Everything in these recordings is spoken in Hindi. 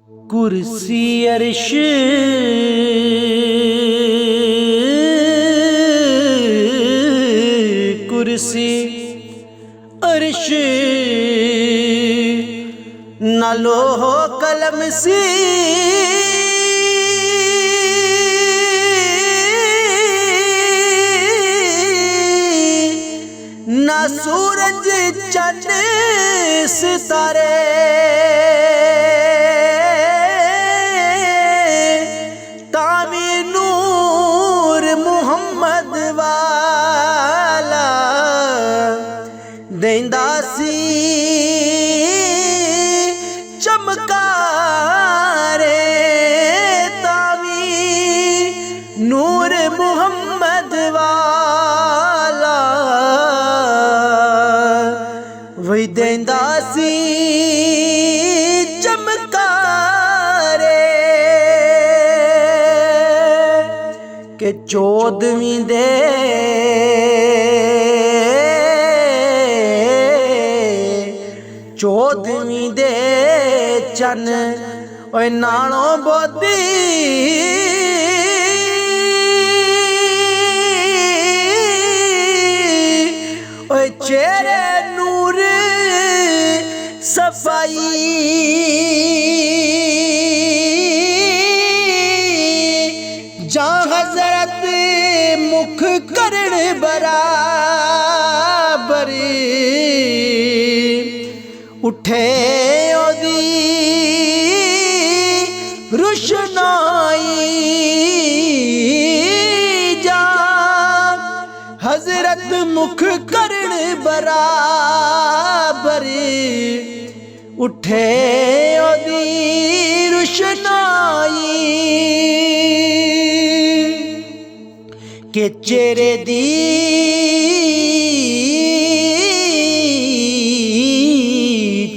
कुर्सी अर्श कुर्सी अर्श न लोहो कलम सी न सूरज चंद सितारे तामी नूर मुहम्मद वाला देंदा सी चमकारे तामी नूर मुहम्मद वाला वही देंदा सी चमकारे के 14वीं दे चन ओए नालों बोदी ओए चेहरे नूर सफाई जा हजरत मुख करण बराबर उठे ओदी रुशनाई जा हजरत मुख करण बराबर उठे ओदी रुशनाई के चेहरे दी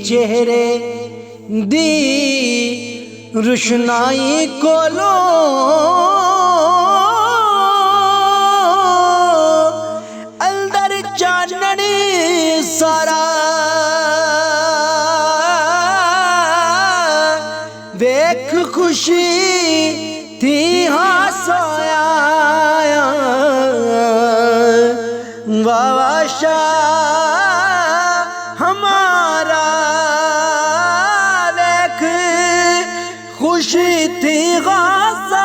चेहरे दी रुशनाई कोलो अंदर चानन सारा वेख खुशी थी हासाया वाशा हमारा वेख खुशी थी गासा